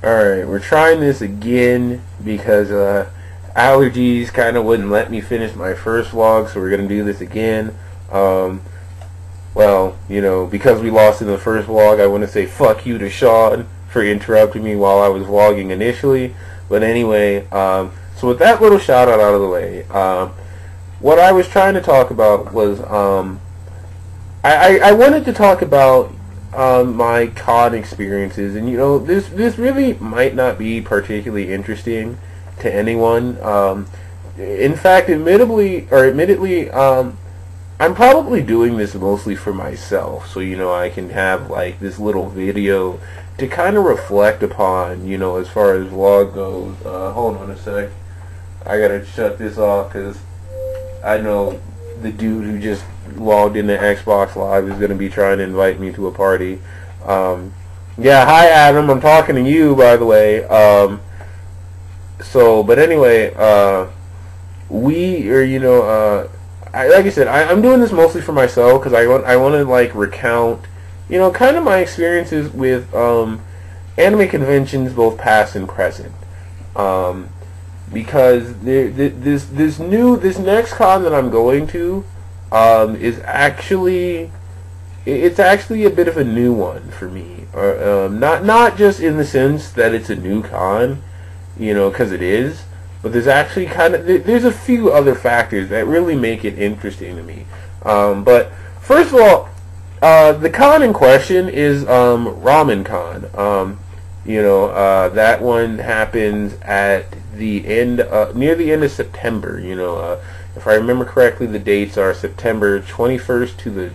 Alright, we're trying this again because allergies kind of wouldn't let me finish my first vlog, so we're going to do this again. Well, you know, because we lost in the first vlog, I want to say fuck you to Sean for interrupting me while I was vlogging initially. But anyway, so with that little shout out of the way, what I was trying to talk about was, I wanted to talk about my con experiences, and you know, this really might not be particularly interesting to anyone. In fact, admittedly, I'm probably doing this mostly for myself, so you know, I can have like this little video to kind of reflect upon, you know, as far as vlog goes. Hold on a sec, I gotta shut this off because I know the dude who just logged into Xbox Live is going to be trying to invite me to a party. Yeah, hi Adam, I'm talking to you, by the way. But anyway, like I said, I'm doing this mostly for myself because I want to like recount, you know, kind of my experiences with anime conventions, both past and present. Because this next con that I'm going to is actually a bit of a new one for me. Not just in the sense that it's a new con, you know, because it is, but there's actually there's a few other factors that really make it interesting to me. But first of all, the con in question is Ramencon. You know, that one happens at the end, near the end of September. You know, if I remember correctly, the dates are September 21st to the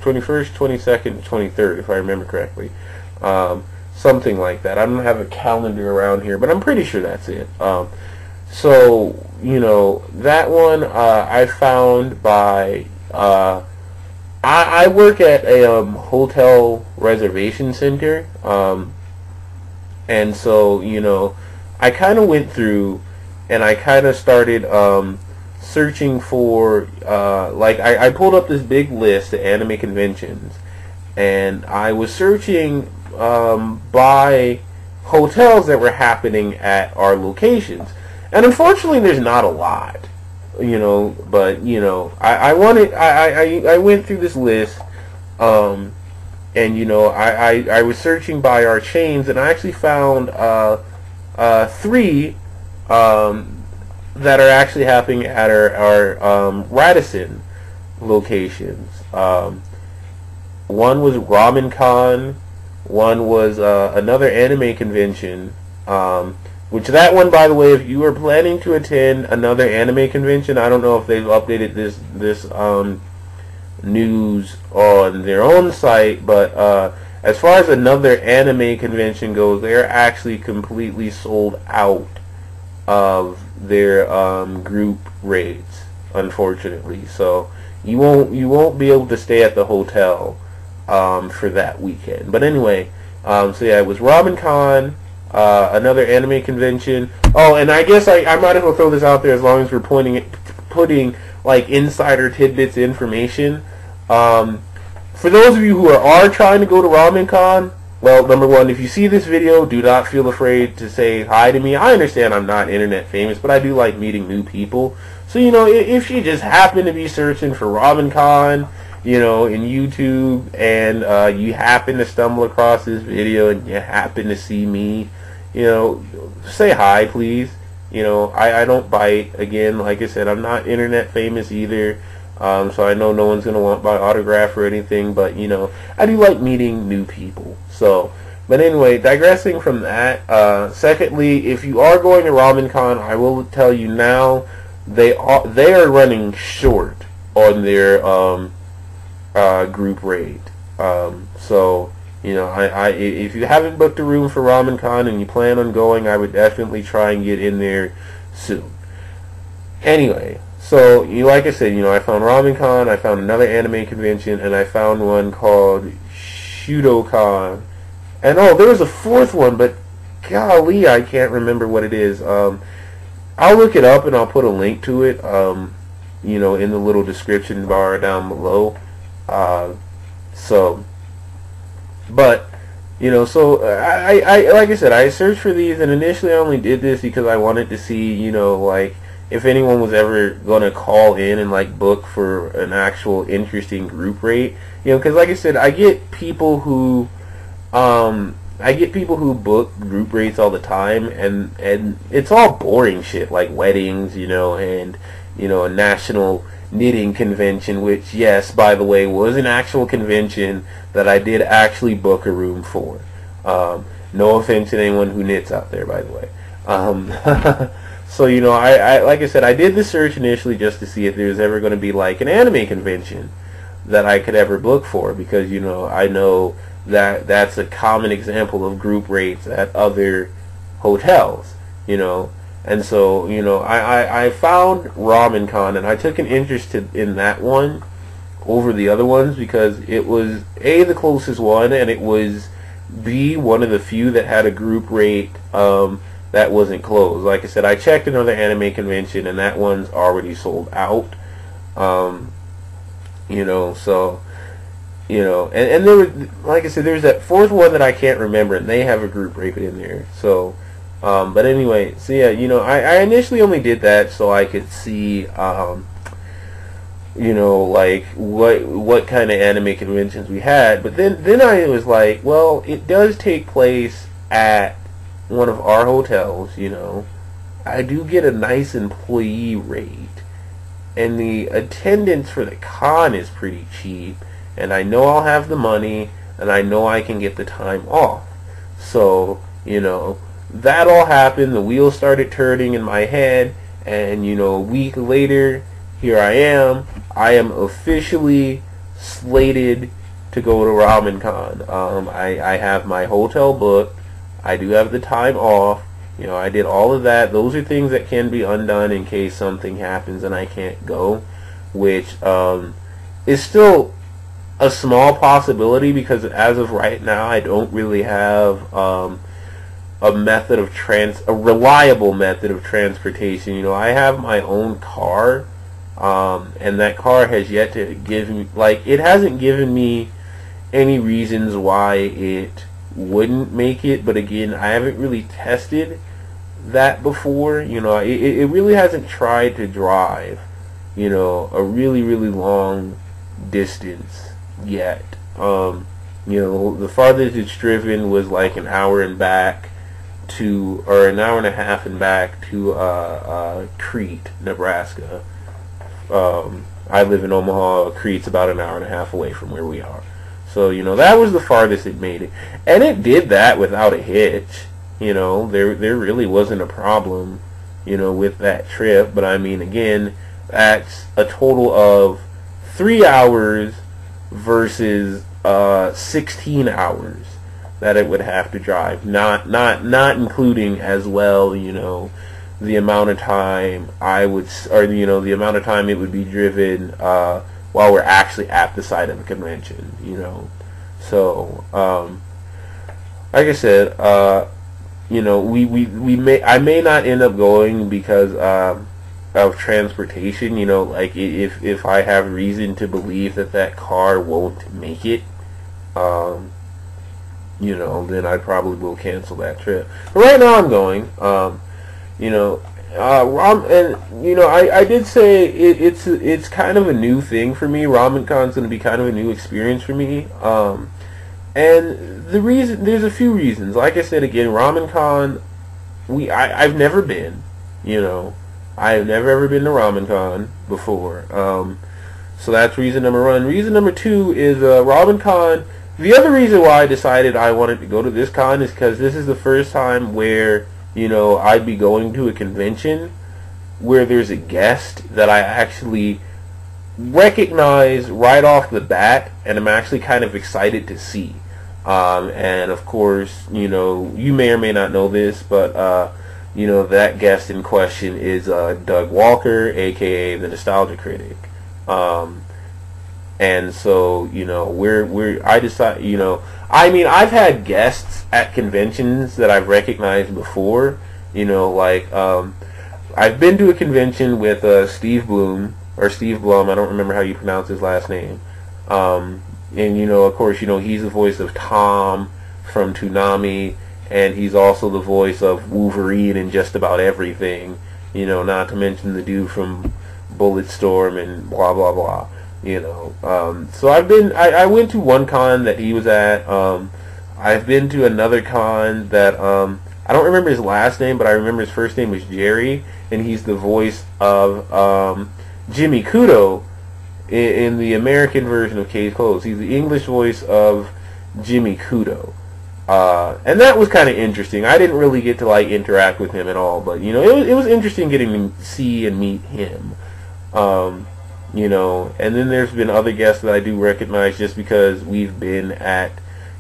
21st, 22nd, 23rd, if I remember correctly. Something like that. I don't have a calendar around here, but I'm pretty sure that's it. So, you know, that one I found by... I work at a hotel reservation center, and so, you know, I kind of went through and I kind of started searching for, I pulled up this big list of anime conventions, and I was searching by hotels that were happening at our locations. And unfortunately, there's not a lot, you know, but, you know, I went through this list, and, you know, I was searching by our chains, and I actually found 3 that are actually happening at our Radisson locations. One was Ramencon, one was another anime convention, which that one, by the way, if you are planning to attend another anime convention, I don't know if they've updated this news on their own site, but as far as another anime convention goes, they're actually completely sold out of their group rates, unfortunately. So you won't be able to stay at the hotel for that weekend. But anyway, so yeah, it was Ramencon, another anime convention. Oh, and I guess I might as well throw this out there as long as we're putting like insider tidbits information. For those of you who are trying to go to Ramencon, well, number one, if you see this video, do not feel afraid to say hi to me. I understand I'm not internet famous, but I do like meeting new people. So, you know, if you just happen to be searching for Ramencon, you know, in YouTube, and you happen to stumble across this video and you happen to see me, you know, say hi, please. You know, I don't bite. Again, like I said, I'm not internet famous either. So I know no one's going to want my autograph or anything, but, you know, I do like meeting new people. So, but anyway, digressing from that, secondly, if you are going to Ramencon, I will tell you now, they are running short on their group rate. So, you know, if you haven't booked a room for Ramencon and you plan on going, I would definitely try and get in there soon. Anyway, so, like I said, you know, I found Ramencon, I found another anime convention, and I found one called Shudokon. And, oh, there was a fourth one, but golly, I can't remember what it is. I'll look it up and I'll put a link to it, you know, in the little description bar down below. But So I like I said, I searched for these, and initially I only did this because I wanted to see, like if anyone was ever gonna call in and like book for an actual interesting group rate, because like I said, I get people who book group rates all the time, and it's all boring shit like weddings, and a national knitting convention, which, yes, by the way, was an actual convention that I did actually book a room for. No offense to anyone who knits out there, by the way. So, I like I said, I did the search initially just to see if there was ever going to be like an anime convention that I could ever book for, because, I know that that's a common example of group rates at other hotels, And so, I found Ramencon, and I took an interest in that one over the other ones because it was A, the closest one, and it was B, one of the few that had a group rate that wasn't closed. Like I said, I checked another anime convention, and that one's already sold out. So, and there was, like I said, there's that fourth one that I can't remember, and they have a group rate in there. So, but anyway, so yeah, I initially only did that so I could see, like what kind of anime conventions we had. But then I was like, well, it does take place at one of our hotels, I do get a nice employee rate, and the attendance for the con is pretty cheap, and I know I'll have the money, and I know I can get the time off. So, that all happened, the wheels started turning in my head, and, a week later, here I am officially slated to go to Ramencon. I have my hotel booked, I do have the time off, I did all of that. Those are things that can be undone in case something happens and I can't go, which is still a small possibility because as of right now I don't really have a reliable method of transportation. I have my own car, and that car has yet to give me, it hasn't given me any reasons why it wouldn't make it, but again, I haven't really tested that before. It really hasn't tried to drive, a really, really long distance yet. The farthest it's driven was like an hour and back to, or an hour and a half and back to Crete, Nebraska. I live in Omaha. Crete's about an hour and a half away from where we are. So, that was the farthest it made it. And it did that without a hitch. There really wasn't a problem, with that trip. But I mean, again, that's a total of 3 hours versus 16 hours that it would have to drive. Not including as well, the amount of time the amount of time it would be driven while we're actually at the site of a convention, So, like I said, I may not end up going because of transportation. If I have reason to believe that car won't make it, then I probably will cancel that trip. But right now I'm going. I did say it's kind of a new thing for me. Ramencon's going to be kind of a new experience for me. And there's a few reasons. Like I said again, Ramencon, I've never been. I've never ever been to Ramencon before. So that's reason number one. Reason number two is Ramencon. The other reason why I decided I wanted to go to this con is because this is the first time where I'd be going to a convention where there's a guest that I actually recognize right off the bat, and I'm actually kind of excited to see. And of course, you may or may not know this, but that guest in question is Doug Walker, aka the Nostalgia Critic. And so, I decide, I've had guests at conventions that I've recognized before, I've been to a convention with Steve Blum, I don't remember how you pronounce his last name, and of course, he's the voice of Tom from Toonami, and he's also the voice of Wolverine in just about everything. You know, not to mention the dude from Bulletstorm and blah blah blah. You know, so I went to one con that he was at. I've been to another con that I don't remember his last name, but I remember his first name was Jerry, and he's the voice of Jimmy Kudo in the American version of Case Closed. He's the English voice of Jimmy Kudo. And that was kind of interesting. I didn't really get to like interact with him at all, but you know, it was interesting getting to see and meet him. You know, and then there's been other guests that I do recognize just because we've been at,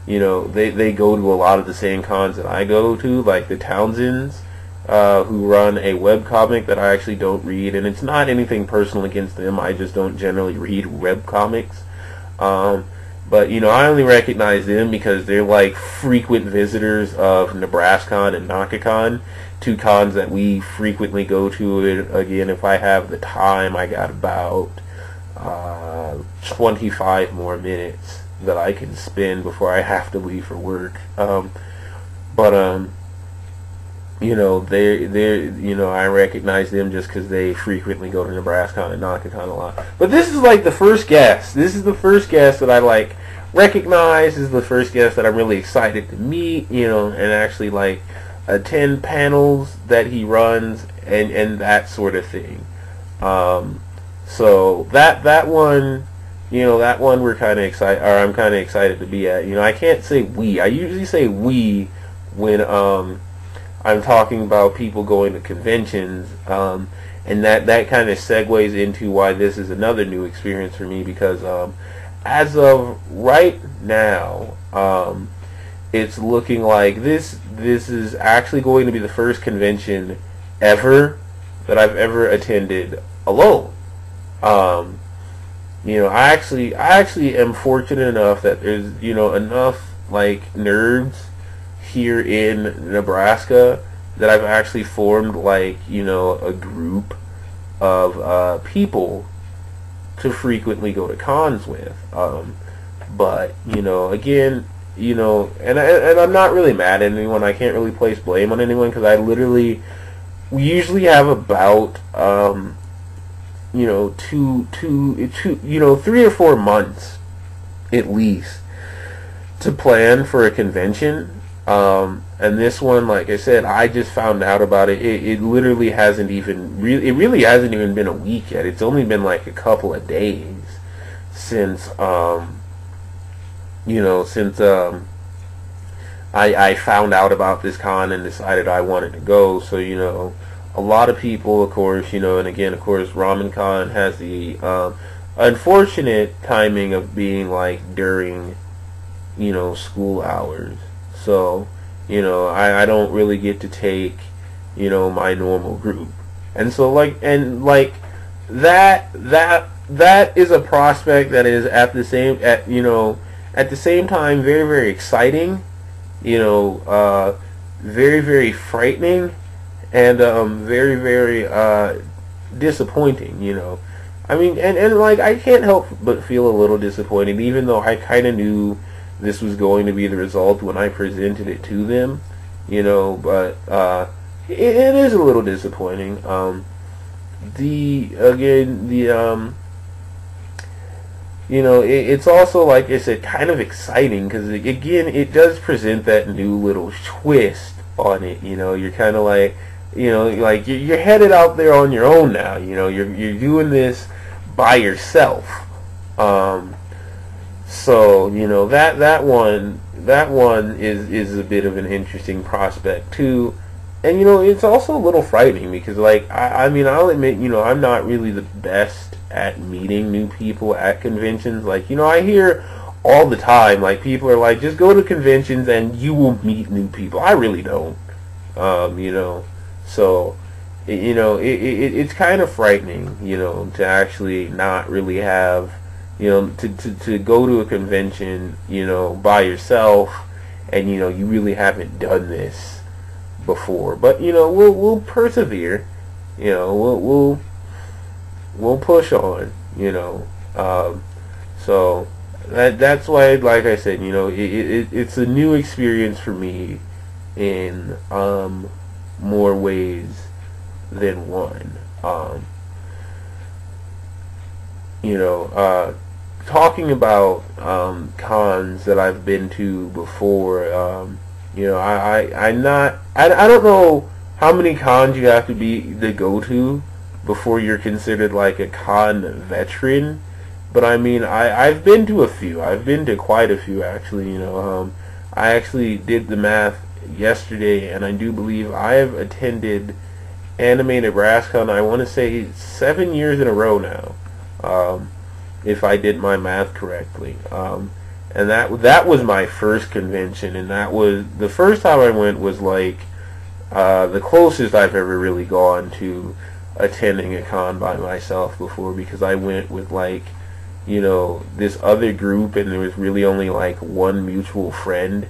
you know, they go to a lot of the same cons that I go to, like the Townsends, who run a webcomic that I actually don't read, and it's not anything personal against them, I just don't generally read webcomics. But, you know, I only recognize them because they're like frequent visitors of Nebraskon and Nakacon, two cons that we frequently go to. And again, if I have the time, I got about 25 more minutes that I can spend before I have to leave for work. You know, you know, I recognize them just because they frequently go to Nebraskon and Nakacon a lot. But this is like the first guest. This is the first guest that I like recognize. This is the first guest that I'm really excited to meet, you know, and actually like attend panels that he runs and that sort of thing. So that one, you know, that one we're kind of excited, or I'm kind of excited to be at. You know, I can't say we. I usually say we when I'm talking about people going to conventions, and that kind of segues into why this is another new experience for me, because as of right now, it's looking like this is actually going to be the first convention ever that I've ever attended alone. You know, I actually am fortunate enough that there's, you know, enough like nerds here in Nebraska that I've actually formed like, you know, a group of people to frequently go to cons with. But, you know, again, you know, and I'm not really mad at anyone. I can't really place blame on anyone, because we usually have about you know, you know, 3 or 4 months at least to plan for a convention. And this one, like I said, I just found out about it. It literally hasn't even it really hasn't even been a week yet. It's only been like a couple of days since you know, since I found out about this con and decided I wanted to go. So, you know, a lot of people, of course, you know, and again, of course, Ramencon has the unfortunate timing of being like during, you know, school hours. So, you know, I don't really get to take, you know, my normal group. And so like that is a prospect that is at the same time very, very exciting, you know, very, very frightening, and very, very disappointing, you know. I mean, and like, I can't help but feel a little disappointed, even though I kind of knew this was going to be the result when I presented it to them, you know. But it is a little disappointing. You know, it's also, like I said, kind of exciting, because again, it does present that new little twist on it. You know, you're kind of like, you know, like you're headed out there on your own now. You know, you're doing this by yourself. So, you know, that one is a bit of an interesting prospect too. And, you know, it's also a little frightening, because, like, I mean, I'll admit, you know, I'm not really the best at meeting new people at conventions. Like, you know, I hear all the time, like, people are like, just go to conventions and you will meet new people. I really don't. You know, so, you know, it's kind of frightening, you know, to actually not really have, you know, to go to a convention, you know, by yourself, and, you know, you really haven't done this before. But, you know, we'll persevere, you know, we'll push on, you know. So That's why, like I said, it's a new experience for me in more ways than one. You know, talking about cons that I've been to before. I don't know how many cons you have to go to before you're considered like a con veteran. But I mean, I've been to a few. I've been to quite a few, actually. I actually did the math yesterday, and I do believe I have attended Anime Nebraskon, I want to say 7 years in a row now, if I did my math correctly. And that was my first convention, and that was the first time I went was like the closest I've ever really gone to attending a con by myself before, because I went with like this other group, and there was really only like one mutual friend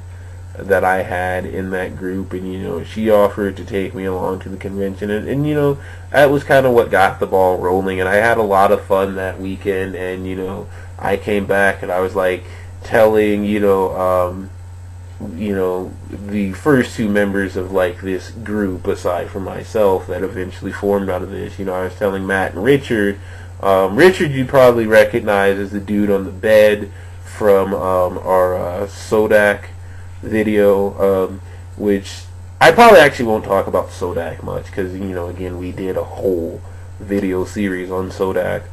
that I had in that group, and she offered to take me along to the convention, and that was kind of what got the ball rolling, and I had a lot of fun that weekend, and I came back and I was like telling the first two members of like this group aside from myself that eventually formed out of this, I was telling Matt and Richard. Richard you'd probably recognize as the dude on the bed from our Sodak video, which I probably actually won't talk about Sodak much, because again, we did a whole video series on Sodak,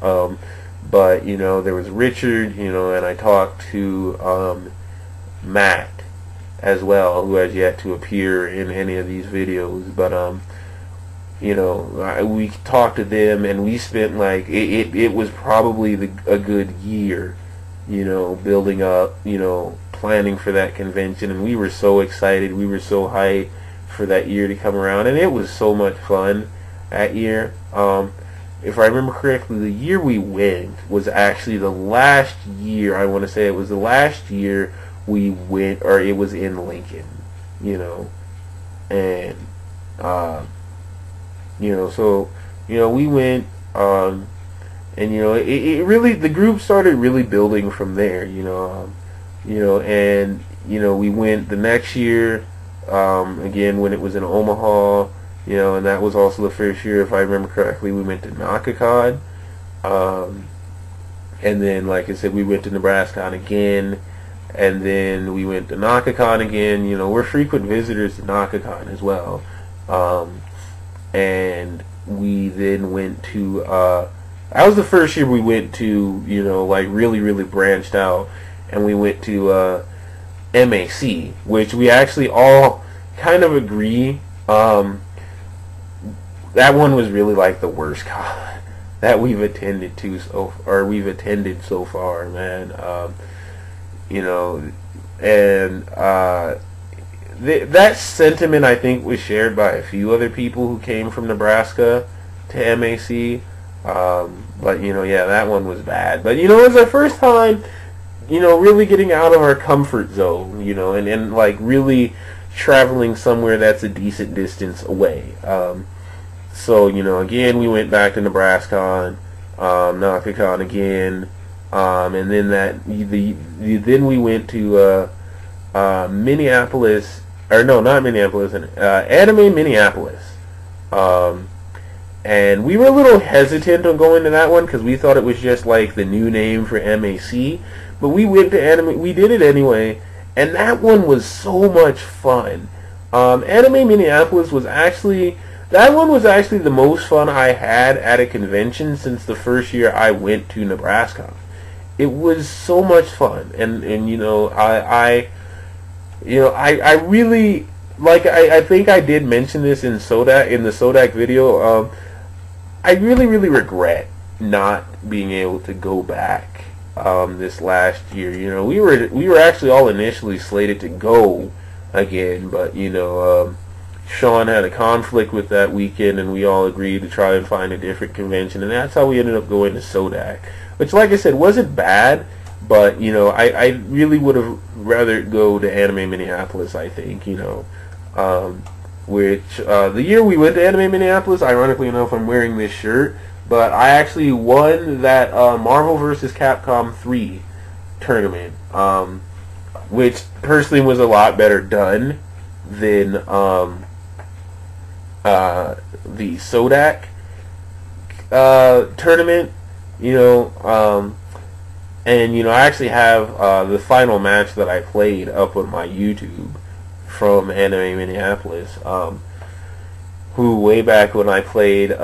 but there was Richard, and I talked to Matt as well, who has yet to appear in any of these videos, but we talked to them, and we spent like it was probably a good year, building up, planning for that convention, and we were so excited, we were so hyped for that year to come around, and it was so much fun that year. If I remember correctly, the year we went was actually the last year, I want to say it was the last year we went, or it was in Lincoln, and so we went, and it really, the group started really building from there, and we went the next year, again when it was in Omaha, and that was also the first year, if I remember correctly, we went to Nakakon, and then like I said, we went to Nebraskon again, and then we went to Nakakon again. We're frequent visitors to Nakakon as well, and we then went to that was the first year we went to like really branched out, and we went to MAC, which we actually all kind of agree that one was really like the worst con that we've attended so far, man. And that sentiment, I think, was shared by a few other people who came from Nebraska to MAC. But yeah, that one was bad. But it was our first time, really getting out of our comfort zone, and like really traveling somewhere that's a decent distance away. So again, we went back to Nebraskon, Nakakon again, and then then we went to Minneapolis, or no, not Minneapolis, Anime Minneapolis, and we were a little hesitant on going to that one because we thought it was just like the new name for MAC, but we went to we did it anyway, and that one was so much fun. Anime Minneapolis was actually the most fun I had at a convention since the first year I went to Nebraska. It was so much fun, and I really, like, I think I did mention this in the Sodak video. I really regret not being able to go back this last year. We were actually all initially slated to go again, but Sean had a conflict with that weekend, and we all agreed to try and find a different convention, and that's how we ended up going to Sodak, which, like I said, wasn't bad, but I really would have rather go to Anime Minneapolis, I think, which the year we went to Anime Minneapolis, ironically enough, I'm wearing this shirt, but I actually won that Marvel vs. Capcom 3 tournament, which personally was a lot better done than the Sodak tournament. And I actually have the final match that I played up on my YouTube from Anime Minneapolis. Who way back when I played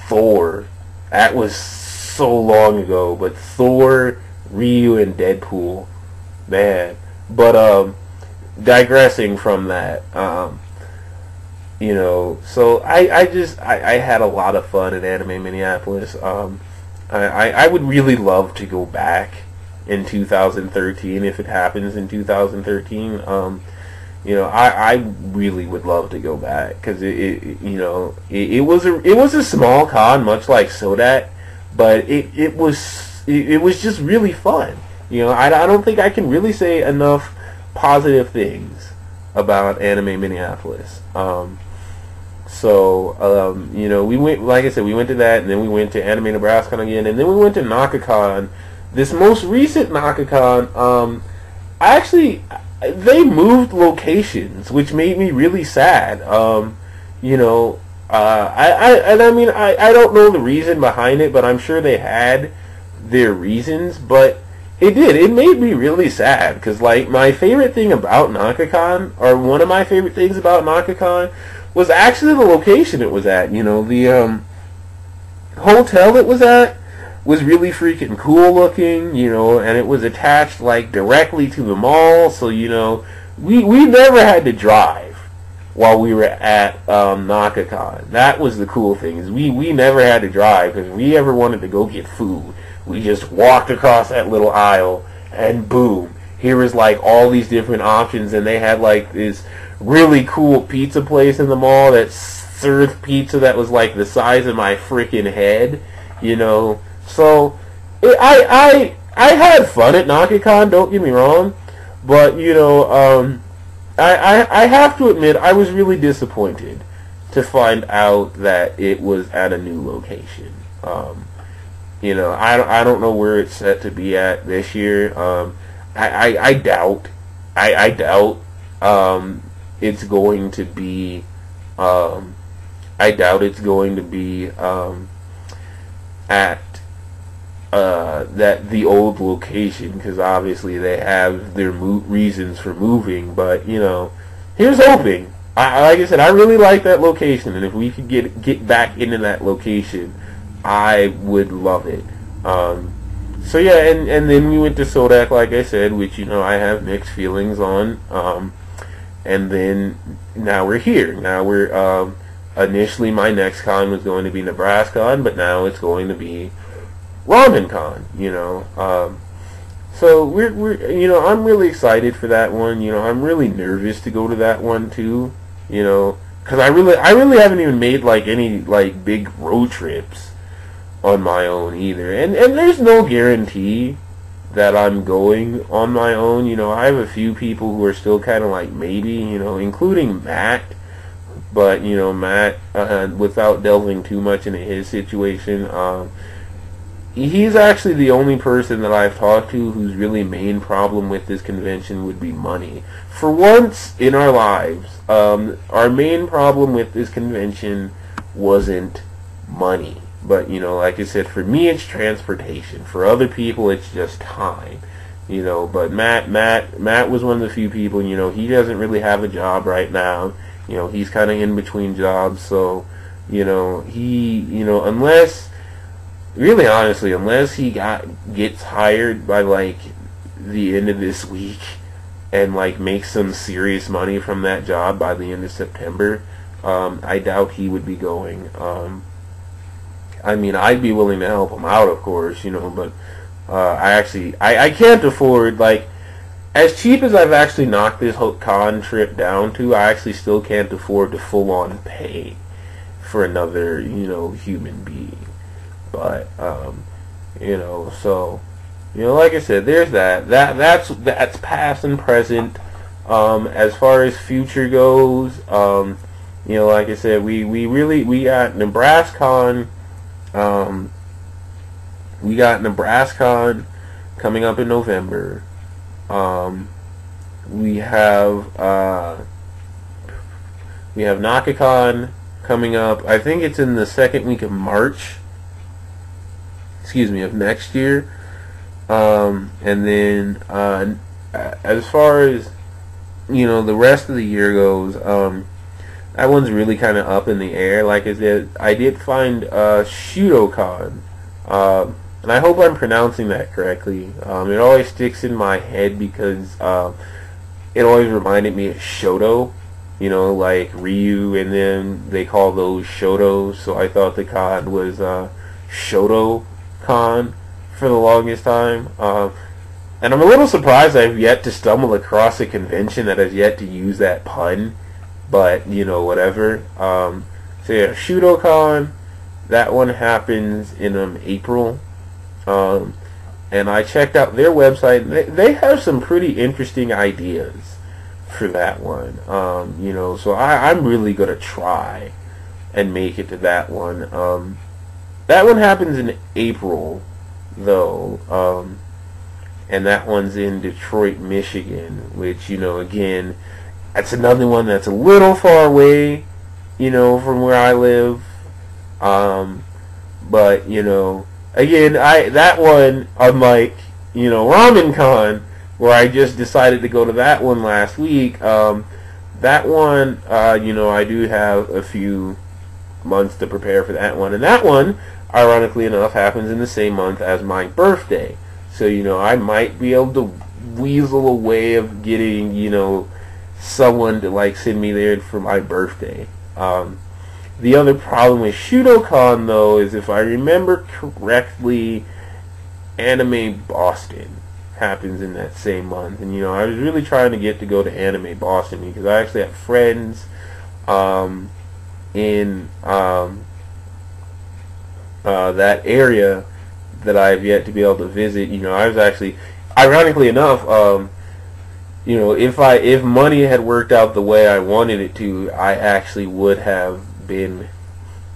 Thor, that was so long ago, but Thor, Ryu, and Deadpool, man. But digressing from that, so I had a lot of fun at Anime Minneapolis. I would really love to go back in 2013 if it happens in 2013. I really would love to go back because it was a small con, much like Sodak, but it was just really fun. I don't think I can really say enough positive things about Anime Minneapolis. We went, like I said, we went to that, and then we went to Anime Nebraskon again, and then we went to NakaCon. This most recent NakaCon, they moved locations, which made me really sad. I don't know the reason behind it, but I'm sure they had their reasons, but it made me really sad, because, like, my favorite thing about NakaCon, or one of my favorite things about NakaCon, was actually the location it was at. The hotel it was at was really freaking cool looking, and it was attached, like, directly to the mall, so, we never had to drive while we were at NakaCon. That was the cool thing, is we never had to drive, because if we ever wanted to go get food, we just walked across that little aisle, and boom, here was, like, all these different options, and they had, like, this really cool pizza place in the mall that served pizza that was, like, the size of my freaking head, So, I had fun at NakaCon, don't get me wrong, but, I have to admit, I was really disappointed to find out that it was at a new location. I don't know where it's set to be at this year. I doubt it's going to be, at the old location, because obviously they have their reasons for moving, but here's hoping. Like I said, I really like that location, and if we could get back into that location, I would love it. So yeah, and then we went to Sodak, like I said, which I have mixed feelings on. And then now we're here. Now we're initially my next con was going to be Nebraskon, but now it's going to be Ramencon. So we're I'm really excited for that one. I'm really nervous to go to that one too. Because I really haven't even made like any like big road trips on my own either, and there's no guarantee that I'm going on my own. I have a few people who are still kind of like maybe, including Matt, but Matt, without delving too much into his situation, he's actually the only person that I've talked to whose really main problem with this convention would be money. For once in our lives, our main problem with this convention wasn't money. But, like I said, for me it's transportation. For other people it's just time. But Matt was one of the few people, he doesn't really have a job right now. He's kind of in between jobs, so, unless, really honestly, unless he gets hired by, like, the end of this week and, like, makes some serious money from that job by the end of September, I doubt he would be going. I'd be willing to help him out, of course, but I can't afford, like, as cheap as I've actually knocked this whole con trip down to, I actually still can't afford to full-on pay for another, human being. But, so, like I said, there's that's past and present. As far as future goes, like I said, we got Nebraskon. We got Nebraskon coming up in November. We have Nakacon coming up. I think it's in the second week of March. Excuse me, of next year. And then as far as the rest of the year goes, that one's really kind of up in the air. Like I said, I did find Shudokon, and I hope I'm pronouncing that correctly. It always sticks in my head because it always reminded me of Shoto, like Ryu, and then they call those Shotos, so I thought the con was Shoto-con for the longest time. And I'm a little surprised I've yet to stumble across a convention that has yet to use that pun, but, whatever. So yeah, Shudokon, that one happens in April. And I checked out their website. They have some pretty interesting ideas for that one. So I'm really going to try and make it to that one. That one happens in April, though. And that one's in Detroit, Michigan, which, again, that's another one that's a little far away, from where I live. But, again, that one, unlike, Ramencon, where I just decided to go to that one last week, that one, I do have a few months to prepare for that one. And that one, ironically enough, happens in the same month as my birthday. So, I might be able to weasel a way of getting, someone to, send me there for my birthday. The other problem with Shudokon, though, is if I remember correctly, Anime Boston happens in that same month. And, I was really trying to go to Anime Boston because I actually have friends in that area that I've yet to be able to visit. I was actually, ironically enough, if money had worked out the way I wanted it to, I actually would have been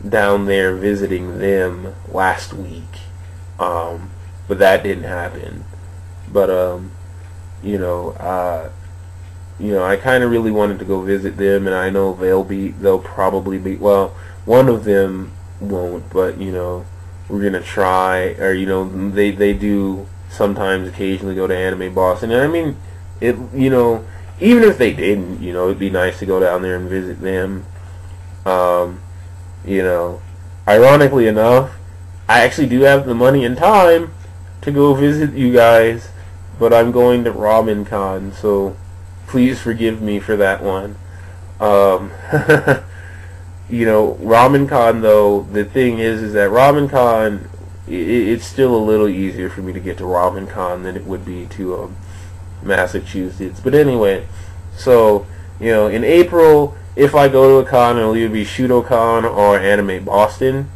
down there visiting them last week. But that didn't happen. But I kind of really wanted to go visit them, and I know they'll probably be, well, one of them won't, but we're gonna try, or they do sometimes occasionally go to Anime Boston, and I mean it, even if they didn't, it'd be nice to go down there and visit them. Ironically enough, I actually do have the money and time to go visit you guys, but I'm going to Ramencon, so please forgive me for that one. Ramencon, though, the thing is that Ramencon, it's still a little easier for me to get to Ramencon than it would be to Massachusetts. But anyway, so, in April, if I go to a con, it'll either be Shudokon or Anime Boston.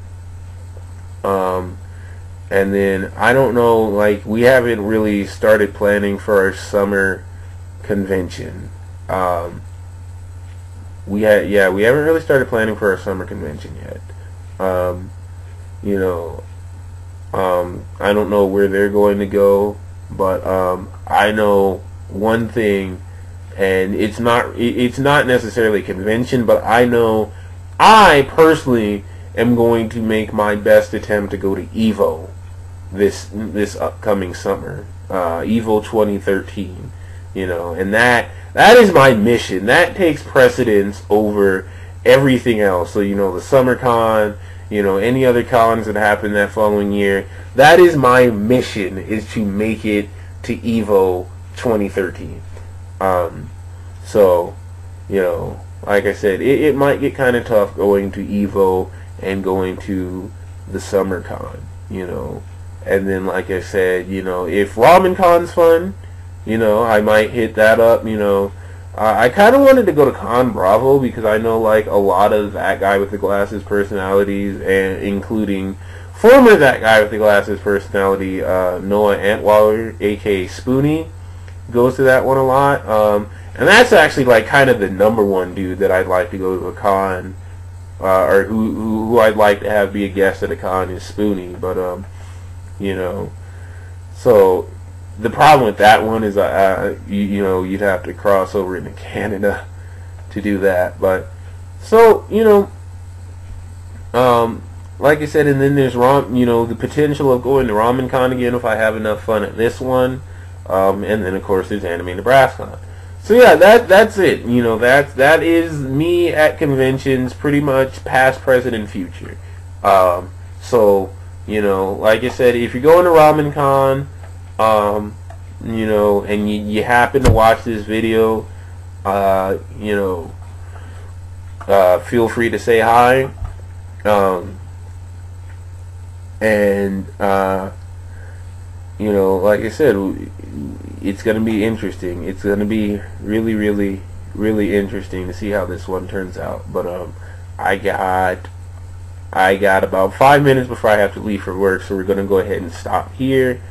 And then, I don't know, we haven't really started planning for our summer convention. We haven't really started planning for our summer convention yet. I don't know where they're going to go, but I know one thing, and it's not necessarily a convention, but I know I personally am going to make my best attempt to go to EVO this upcoming summer, EVO 2013. And that is my mission. That takes precedence over everything else. So, the summer con, any other cons that happen that following year, that is my mission, is to make it to EVO 2013. So, like I said, it might get kind of tough going to EVO and going to the summer con, And then, like I said, if Ramencon's fun, I might hit that up, I kind of wanted to go to Con Bravo because I know, a lot of That Guy with the Glasses personalities, and including former That Guy with the Glasses personality, Noah Antwaller, a.k.a. Spoonie, goes to that one a lot. And that's actually, kind of the number one dude that I'd like to go to a con, or who I'd like to have be a guest at a con is Spoonie. But, so, The problem with that one is, you know, you'd have to cross over into Canada to do that. But so, you know, like I said, and then there's you know, the potential of going to Ramencon again if I have enough fun at this one, and then of course there's Anime Nebraskon. So yeah, that's it. You know, that is me at conventions, pretty much past, present, and future. So you know, like I said, if you're going to Ramencon, you know, and you happen to watch this video, you know, feel free to say hi. And you know, like I said, it's gonna be interesting. It's gonna be really, really, really interesting to see how this one turns out. But I got about 5 minutes before I have to leave for work, so we're gonna go ahead and stop here.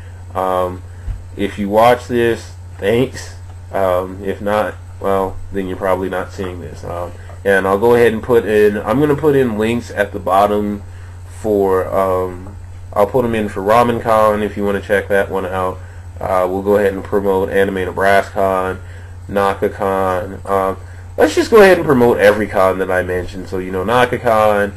If you watch this, thanks. If not, well, then you're probably not seeing this. And I'll go ahead and I'm gonna put in links at the bottom for I'll put them in for Ramencon if you want to check that one out. We'll go ahead and promote Anime Nebraskon, NakaCon. Let's just go ahead and promote every con that I mentioned. So, you know, NakaCon,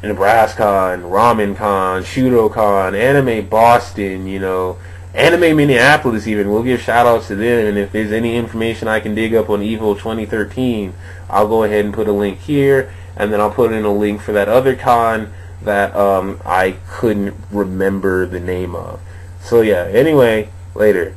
Nebraskon, Ramencon, ShudoCon, Anime Boston, you know, Anime Minneapolis even. We'll give shout outs to them, and if there's any information I can dig up on EVO 2013, I'll go ahead and put a link here, and then I'll put in a link for that other con that I couldn't remember the name of. So yeah, anyway, later.